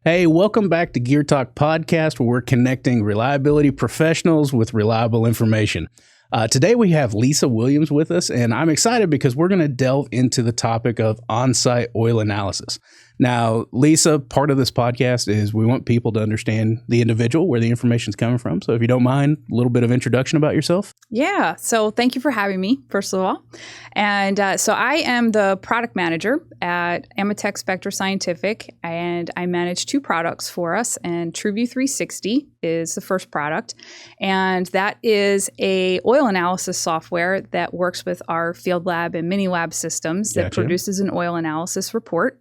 Hey, welcome back to Gear Talk Podcast, where we're connecting reliability professionals with reliable information. Today we have Lisa Williams with us, and I'm excited because we're going to delve into the topic of on-site oil analysis. Now, Lisa, part of this podcast is we want people to understand the individual, where the information is coming from. So if you don't mind, a little bit of introduction about yourself. Yeah. So thank you for having me, first of all. And so I am the product manager at Ametek Spectro Scientific, and I manage two products for us. And TrueView 360 is the first product. And that is a oil analysis software that works with our field lab and mini lab systems that produces an oil analysis report.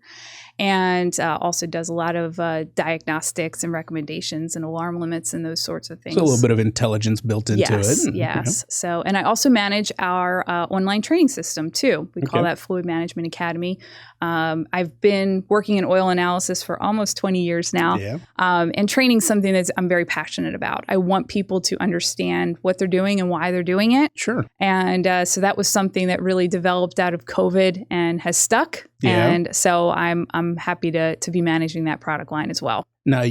And also does a lot of diagnostics and recommendations and alarm limits and those sorts of things. So a little bit of intelligence built into it. Yes. So, and I also manage our online training system too. We call that Fluid Management Academy. I've been working in oil analysis for almost 20 years now, and training something that I'm very passionate about. I want people to understand what they're doing and why they're doing it. Sure. And so that was something that really developed out of COVID and has stuck. Yeah. And so I'm happy to be managing that product line as well. Now,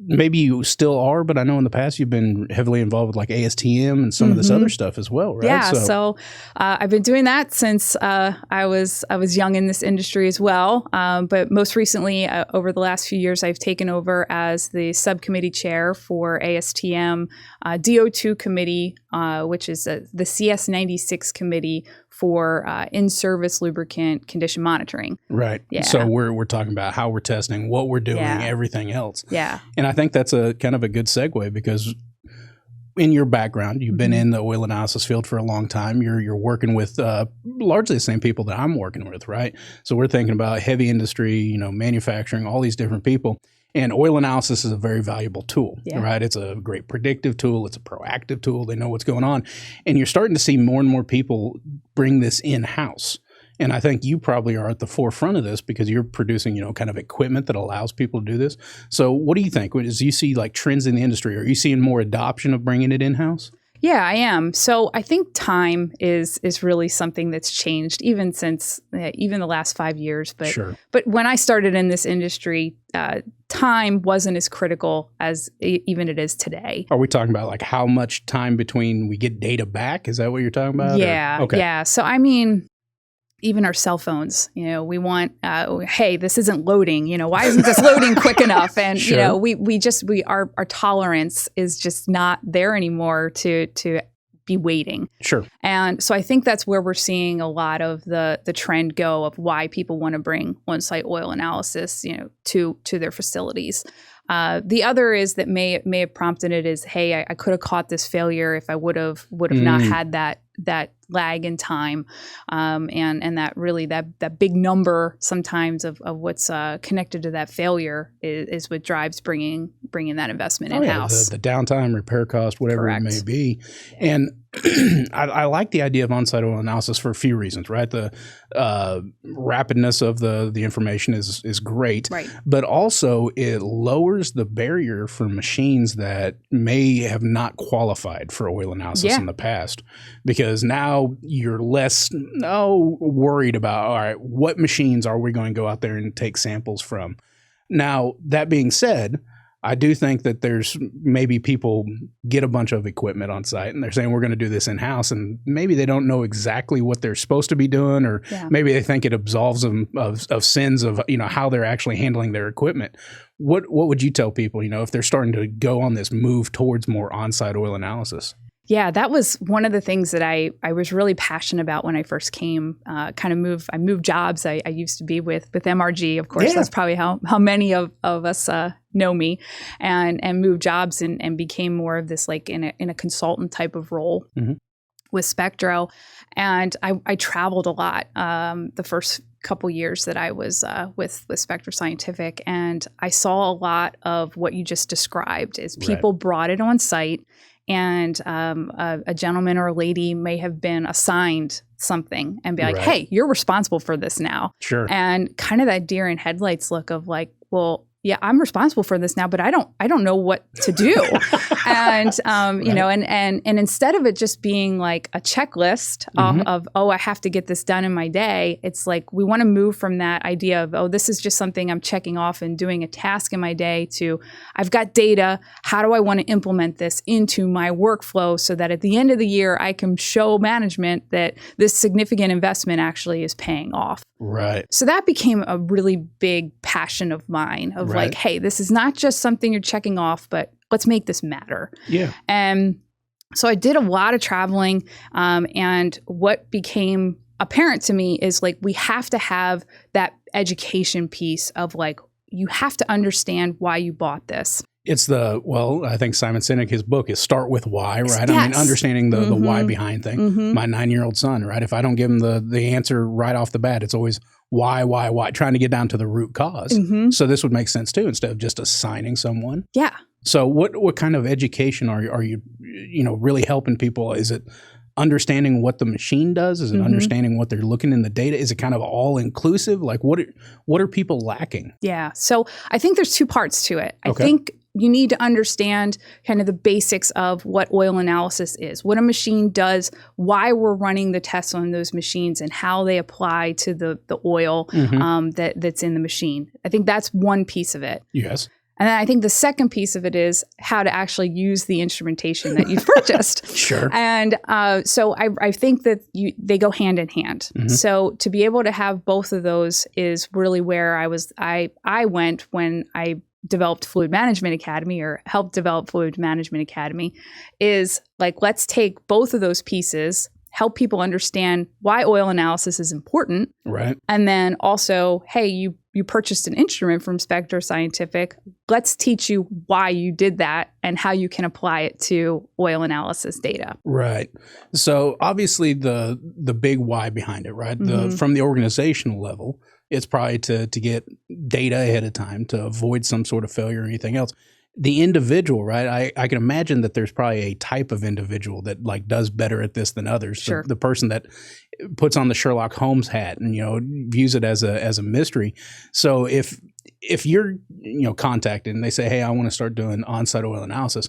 maybe you still are, but I know in the past you've been heavily involved with like ASTM and some of this other stuff as well, right? Yeah, so I've been doing that since I was young in this industry as well. But most recently, over the last few years, I've taken over as the subcommittee chair for ASTM DO2 committee, which is the CS96 committee for in-service lubricant condition monitoring. Right. Yeah. So we're talking about how we're testing, what we're doing, everything else. Yeah. And I think that's a kind of a good segue because in your background, you've been in the oil analysis field for a long time. You're working with largely the same people that I'm working with, right? So we're thinking about heavy industry, manufacturing, all these different people. And oil analysis is a very valuable tool, right? It's a great predictive tool. It's a proactive tool. They know what's going on. And you're starting to see more and more people bring this in-house. And I think you probably are at the forefront of this because you're producing, kind of equipment that allows people to do this. So what do you think? As you see like trends in the industry, are you seeing more adoption of bringing it in-house? Yeah, I am. So I think time is really something that's changed even since even the last 5 years. But when I started in this industry, time wasn't as critical as even it is today. Are we talking about like how much time between we get data back? Is that what you're talking about? Yeah. Okay. Yeah. So I mean, even our cell phones, we want, hey, this isn't loading, why isn't this loading quick enough? And, our tolerance is just not there anymore to be waiting. Sure. And so I think that's where we're seeing a lot of the trend go of why people want to bring on-site oil analysis, to their facilities. The other is that may have prompted it is, hey, I could have caught this failure if I would have not had that lag in time, and that really that big number sometimes of what's connected to that failure is what drives bringing that investment in-house. The downtime, repair cost, whatever it may be. And I like the idea of on-site oil analysis for a few reasons, right? The rapidness of the information is great, right? But also it lowers the barrier for machines that may have not qualified for oil analysis in the past, because now you're less worried about, all right, what machines are we going to go out there and take samples from? Now, that being said, I do think that there's maybe people get a bunch of equipment on site and they're saying we're going to do this in-house, and maybe they don't know exactly what they're supposed to be doing, or maybe they think it absolves them of sins of how they're actually handling their equipment. What would you tell people, if they're starting to go on this move towards more on-site oil analysis? Yeah, that was one of the things that I was really passionate about when I first came. I moved jobs. I used to be with MRG, of course. That's probably how many of us know me, and moved jobs and became more of this like in a consultant type of role with Spectro. And I traveled a lot the first couple years that I was with Spectro Scientific, and I saw a lot of what you just described is people brought it on site. And a gentleman or a lady may have been assigned something and be like, hey, you're responsible for this now. Sure. And kind of that deer in headlights look of like, well, yeah, I'm responsible for this now, but I don't know what to do. And, you know, and instead of it just being like a checklist of, oh, I have to get this done in my day, it's like we want to move from that idea of, oh, this is just something I'm checking off and doing a task in my day to, I've got data. How do I want to implement this into my workflow so that at the end of the year, I can show management that this significant investment actually is paying off. Right. So that became a really big passion of mine of like, hey, this is not just something you're checking off, but let's make this matter. Yeah. And so I did a lot of traveling. And what became apparent to me is like, we have to have that education piece of like, you have to understand why you bought this. It's I think Simon Sinek, his book is Start With Why, right? Yes. I mean, understanding the why behind thing. My 9-year-old son, right? If I don't give him the answer right off the bat, it's always why, trying to get down to the root cause. So this would make sense too, instead of just assigning someone. Yeah. So what kind of education are you really helping people? Is it understanding what the machine does? Is it understanding what they're looking in the data? Is it kind of all inclusive? Like what are people lacking? Yeah. So I think there's two parts to it. I think you need to understand kind of the basics of what oil analysis is, what a machine does, why we're running the tests on those machines, and how they apply to the oil that's in the machine. I think that's one piece of it. Yes. And then I think the second piece of it is how to actually use the instrumentation that you've purchased. Sure. And so I think that they go hand in hand. So to be able to have both of those is really where I went when I developed Fluid Management Academy, or helped develop Fluid Management Academy, is like, let's take both of those pieces, help people understand why oil analysis is important. Right. And then also, hey, you purchased an instrument from Spectro Scientific. Let's teach you why you did that and how you can apply it to oil analysis data. Right. So obviously the big why behind it, right? From the organizational level, it's probably to get data ahead of time to avoid some sort of failure or anything else. The individual, right? I can imagine that there's probably a type of individual that like does better at this than others. Sure. The person that puts on the Sherlock Holmes hat and views it as a mystery. So if you're contacted and they say, hey, I want to start doing on-site oil analysis,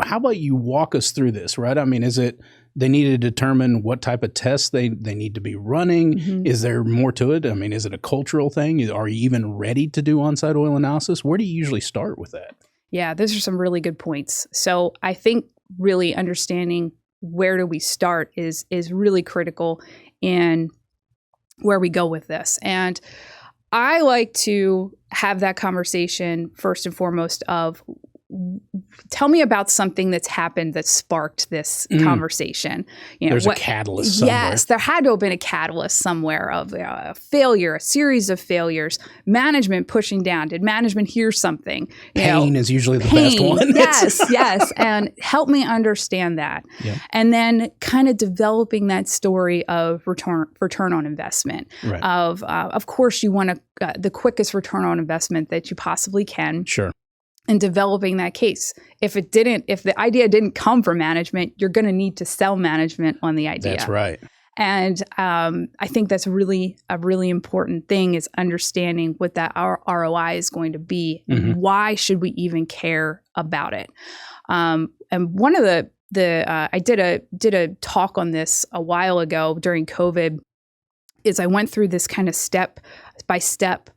how about you walk us through this, right? I mean, is it they need to determine what type of tests they need to be running? Is there more to it? I mean, is it a cultural thing? Are you even ready to do on-site oil analysis? Where do you usually start with that? Yeah, those are some really good points. So I think really understanding where do we start is really critical in where we go with this. And I like to have that conversation first and foremost of, tell me about something that's happened that sparked this conversation. There's a catalyst somewhere. Yes, there had to have been a catalyst somewhere of a failure, a series of failures, management pushing down. Did management hear something? Pain is usually the best one. Yes. And help me understand that. Yeah. And then kind of developing that story of return on investment. Right. Of course, you want the quickest return on investment that you possibly can. Sure. And developing that case. If the idea didn't come from management, you're going to need to sell management on the idea. That's right. And I think that's a really important thing, is understanding what that ROI is going to be, and why should we even care about it. And one of I did a talk on this a while ago during COVID. Is I went through this kind of step by step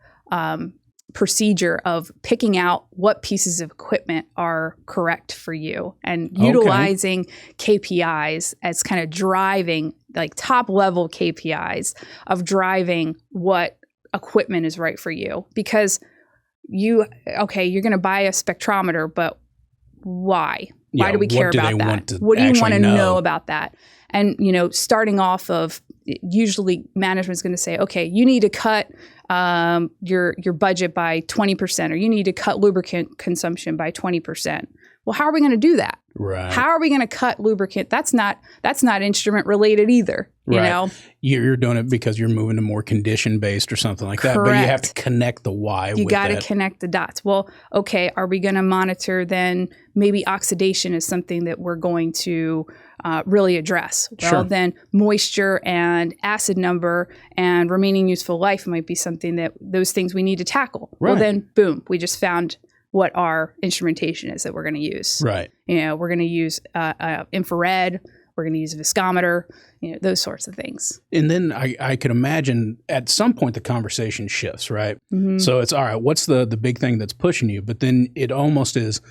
procedure of picking out what pieces of equipment are correct for you, and utilizing KPIs as kind of driving, like top level KPIs of driving what equipment is right for you. Because you're going to buy a spectrometer, but why? Why do we care about that? What do you want to know about that? And, starting off of, usually management's going to say, okay, you need to cut your budget by 20%, or you need to cut lubricant consumption by 20%. Well, how are we going to do that? Right. How are we going to cut lubricant? That's not instrument related either. You know, you're doing it because you're moving to more condition based or something like that. But you have to connect the why. You got to connect the dots. Well, okay, are we going to monitor then? Maybe oxidation is something that we're going to really address. Well, then moisture and acid number and remaining useful life might be something that those things we need to tackle. Right. Well, then boom, we just found what our instrumentation is that we're going to use. Right. We're going to use infrared. We're going to use a viscometer, those sorts of things. And then I could imagine at some point the conversation shifts, right? Mm-hmm. So it's, all right, what's the big thing that's pushing you? But then it almost is,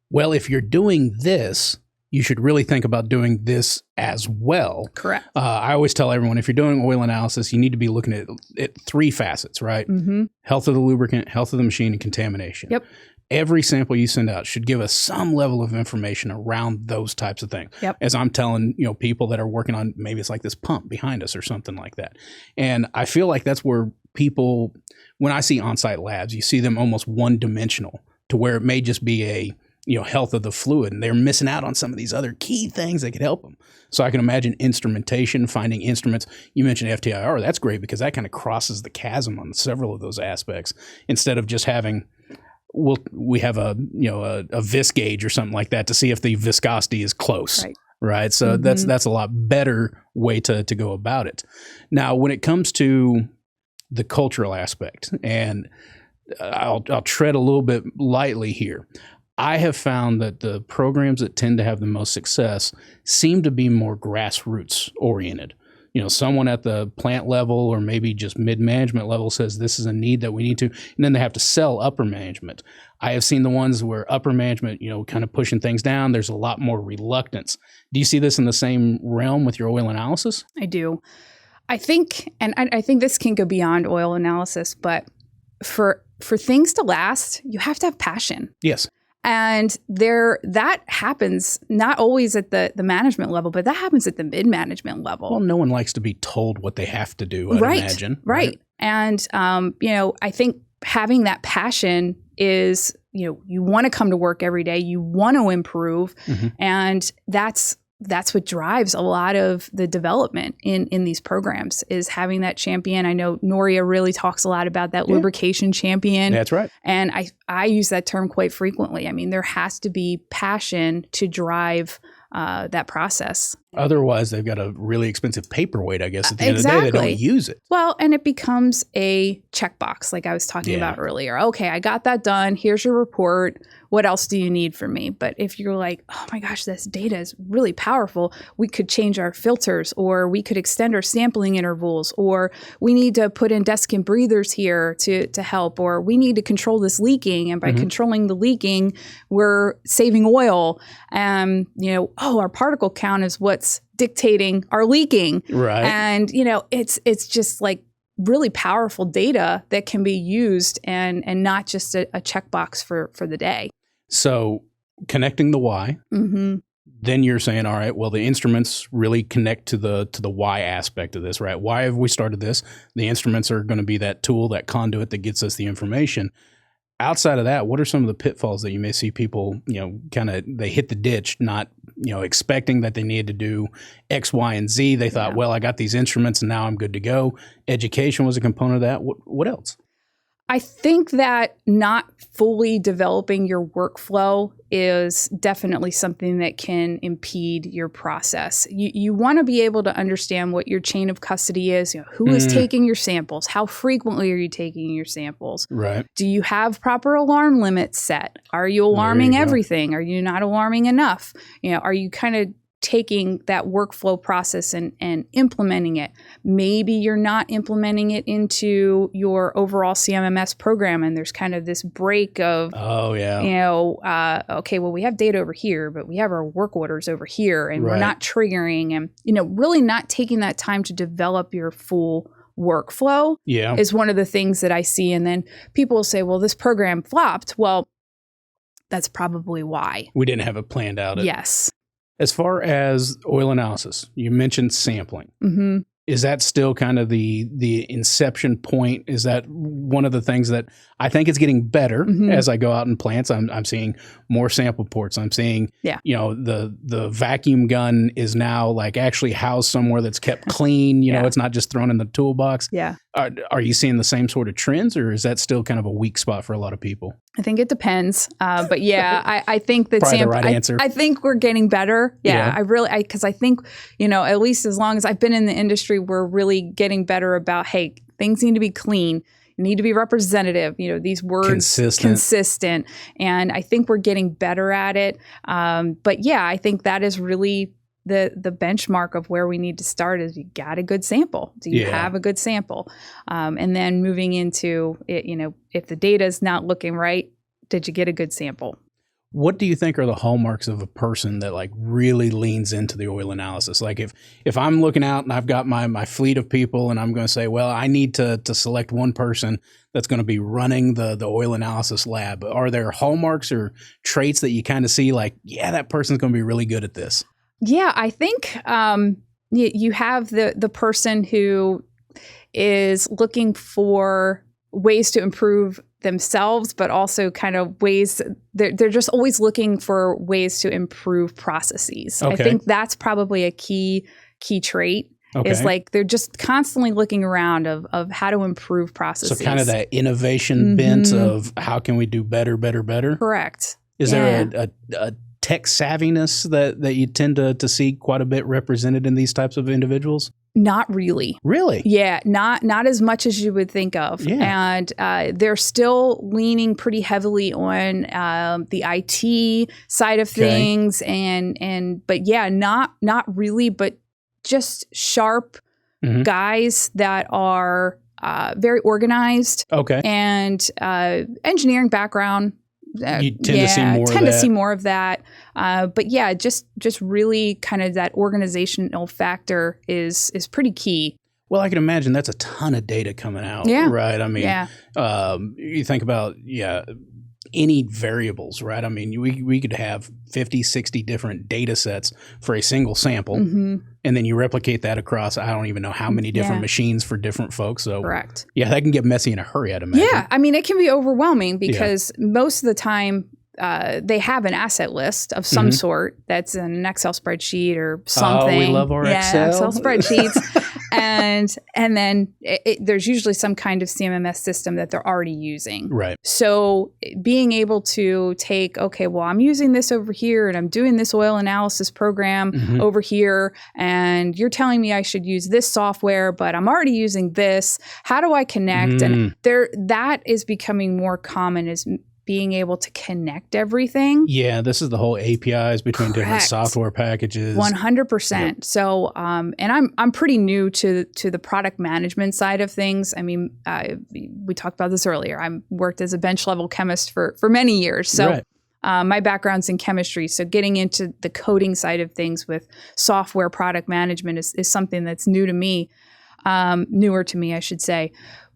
well, if you're doing this, you should really think about doing this as well. Correct. I always tell everyone, if you're doing oil analysis, you need to be looking at three facets, right? Mm-hmm. Health of the lubricant, health of the machine, and contamination. Yep. Every sample you send out should give us some level of information around those types of things. Yep. As I'm telling, people that are working on, maybe it's like this pump behind us or something like that. And I feel like that's where people, when I see on-site labs, you see them almost one-dimensional to where it may just be a, health of the fluid, and they're missing out on some of these other key things that could help them. So I can imagine instrumentation, finding instruments. You mentioned FTIR. That's great because that kind of crosses the chasm on several of those aspects instead of just having, we have a vis gauge or something like that to see if the viscosity is close. Right. So Mm-hmm. that's a lot better way to go about it. Now, when it comes to the cultural aspect, and I'll tread a little bit lightly here. I have found that the programs that tend to have the most success seem to be more grassroots oriented. Someone at the plant level or maybe just mid-management level says this is a need that we need to, and then they have to sell upper management. I have seen the ones where upper management, kind of pushing things down. There's a lot more reluctance. Do you see this in the same realm with your oil analysis? I do. I think, and I think this can go beyond oil analysis, but for things to last, you have to have passion. Yes. And that happens not always at the management level, but that happens at the mid-management level. Well, no one likes to be told what they have to do, I'd imagine. Right. And, I think having that passion is, you want to come to work every day. You want to improve. Mm-hmm. And that's what drives a lot of the development in these programs is having that champion. I know Noria really talks a lot about that lubrication champion. That's right. And I use that term quite frequently. I mean, there has to be passion to drive that process. Otherwise, they've got a really expensive paperweight, I guess, at the end of the day. They don't use it. Well, and it becomes a checkbox like I was talking about earlier. Okay, I got that done. Here's your report. What else do you need from me? But if you're like, oh my gosh, this data is really powerful, we could change our filters, or we could extend our sampling intervals, or we need to put in desiccant breathers here to help, or we need to control this leaking. And by controlling the leaking, we're saving oil. Our particle count is what's dictating our leaking. Right. And, it's just like really powerful data that can be used and not just a checkbox for the day. So connecting the why, mm-hmm. then you're saying, all right, well, the instruments really connect to the why aspect of this, right? Why have we started this? The instruments are going to be that tool, that conduit that gets us the information. Outside of that, what are some of the pitfalls that you may see people, they hit the ditch, not, expecting that they needed to do X, Y, and Z. They thought, well, I got these instruments and now I'm good to go. Education was a component of that. What else? I think that not fully developing your workflow is definitely something that can impede your process. You want to be able to understand what your chain of custody is. Who is taking your samples? How frequently are you taking your samples? Right. Do you have proper alarm limits set? Are you alarming everything? Are you not alarming enough? Are you kind of taking that workflow process and implementing it? Maybe you're not implementing it into your overall CMMS program, and there's kind of this break of, okay, well, we have data over here, but we have our work orders over here, and we're not triggering, and really not taking that time to develop your full workflow is one of the things that I see. And then people will say, well, this program flopped. Well, that's probably why. We didn't have it planned out. Yes. As far as oil analysis, you mentioned sampling. Mm-hmm. Is that still kind of the inception point? Is that one of the things that I think is getting better as I go out in plants? I'm seeing more sample ports. I'm seeing, the vacuum gun is now like actually housed somewhere that's kept clean. It's not just thrown in the toolbox. Yeah. Are you seeing the same sort of trends, or is that still kind of a weak spot for a lot of people? I think it depends. But I think that the right answer. I think we're getting better. Because I think, at least as long as I've been in the industry, we're really getting better about, hey, things need to be clean. need to be representative. These words consistent. And I think we're getting better at it. But yeah, I think that is really the benchmark of where we need to start is you got a good sample. Do you have a good sample? And then moving into it, if the data is not looking right, did you get a good sample? What do you think are the hallmarks of a person that like really leans into the oil analysis? Like if I'm looking out and I've got my fleet of people and I'm going to say, well, I need to select one person that's going to be running the oil analysis lab. Are there hallmarks or traits that you kind of see like, yeah, that person's going to be really good at this? Yeah, I think you have the person who is looking for ways to improve themselves, but also kind of ways they're just always looking for ways to improve processes. Okay. I think that's probably a key trait. Okay. Is like they're just constantly looking around of how to improve processes. So kind of that innovation bent of how can we do better. Correct. Is there a tech savviness that you tend to see quite a bit represented in these types of individuals? Not really. Really? Yeah, not as much as you would think of. Yeah. And they're still leaning pretty heavily on the IT side of things, but yeah, not really, but just sharp guys that are very organized. Okay. And engineering background. You tend to see more of that. But yeah, just really kind of that organizational factor is pretty key. Well, I can imagine that's a ton of data coming out, right? I mean, you think about, any variables, right? I mean, we could have 50, 60 different data sets for a single sample, and then you replicate that across, I don't even know how many different machines for different folks. So, correct. Yeah, that can get messy in a hurry, I'd imagine. Yeah, I mean, it can be overwhelming because most of the time they have an asset list of some sort that's in an Excel spreadsheet or something. Oh, we love our Excel spreadsheets. And then there's usually some kind of CMMS system that they're already using. Right. So being able to take, okay, well, I'm using this over here and I'm doing this oil analysis program over here, and you're telling me I should use this software, but I'm already using this. How do I connect? And that is becoming more common as being able to connect everything. Yeah, this is the whole APIs between different software packages. 100%. Yep. So, and I'm pretty new to the product management side of things. I mean, we talked about this earlier. I worked as a bench level chemist for many years. So my background's in chemistry. So getting into the coding side of things with software product management is something that's new to me, newer to me, I should say.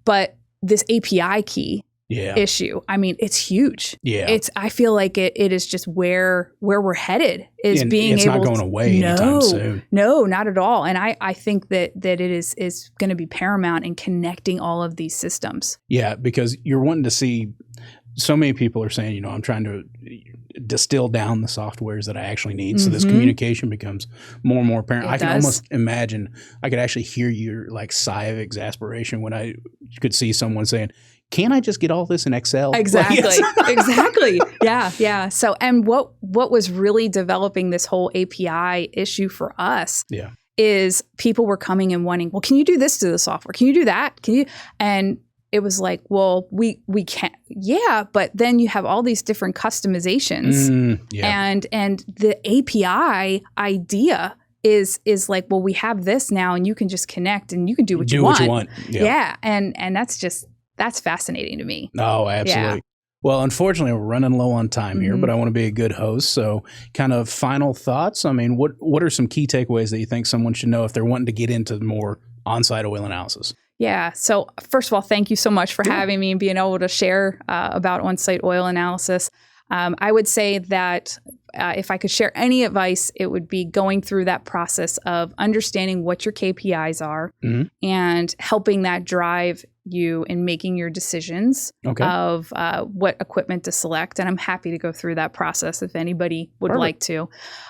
But this API key issue, I mean, it's huge. Yeah. I feel like it is just where we're headed is being able to. It's not going away anytime soon. No, not at all. And I think that it is going to be paramount in connecting all of these systems. Yeah, because you're wanting to see, so many people are saying, I'm trying to distill down the softwares that I actually need. So this communication becomes more and more apparent. I can almost imagine, I could actually hear your like sigh of exasperation when I could see someone saying, can't I just get all this in Excel? Exactly. Exactly. Yeah. So, and what was really developing this whole API issue for us is people were coming and wanting, well, can you do this to the software? Can you do that? Can you? And it was like, well, we can't. Yeah, but then you have all these different customizations, and the API idea is like, well, we have this now, and you can just connect, and you can do what you want. Yeah, and that's fascinating to me. Oh, absolutely. Yeah. Well, unfortunately, we're running low on time here, but I want to be a good host. So kind of final thoughts. I mean, what are some key takeaways that you think someone should know if they're wanting to get into more on-site oil analysis? Yeah. So first of all, thank you so much for having me and being able to share about on-site oil analysis. I would say that if I could share any advice, it would be going through that process of understanding what your KPIs are and helping that drive you in making your decisions of what equipment to select. And I'm happy to go through that process if anybody would like to.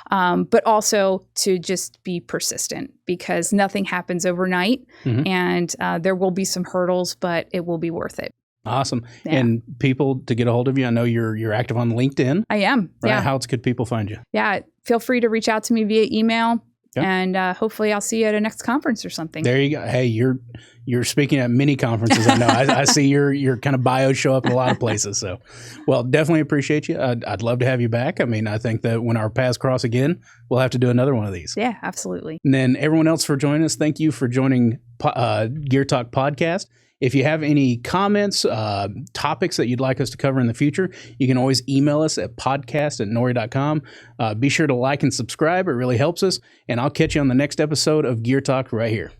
But also to just be persistent, because nothing happens overnight and there will be some hurdles, but it will be worth it. Awesome. Yeah. And people to get a hold of you, I know you're active on LinkedIn. I am. Right? Yeah. How else could people find you? Yeah. Feel free to reach out to me via email. And hopefully I'll see you at a next conference or something. There you go. Hey, you're speaking at many conferences. I know. I see your kind of bio show up in a lot of places. So, well, definitely appreciate you. I'd love to have you back. I mean, I think that when our paths cross again, we'll have to do another one of these. Yeah, absolutely. And then everyone else for joining us, thank you for joining Gear Talk Podcast. If you have any comments, topics that you'd like us to cover in the future, you can always email us at podcast@nori.com. Be sure to like and subscribe. It really helps us. And I'll catch you on the next episode of Gear Talk right here.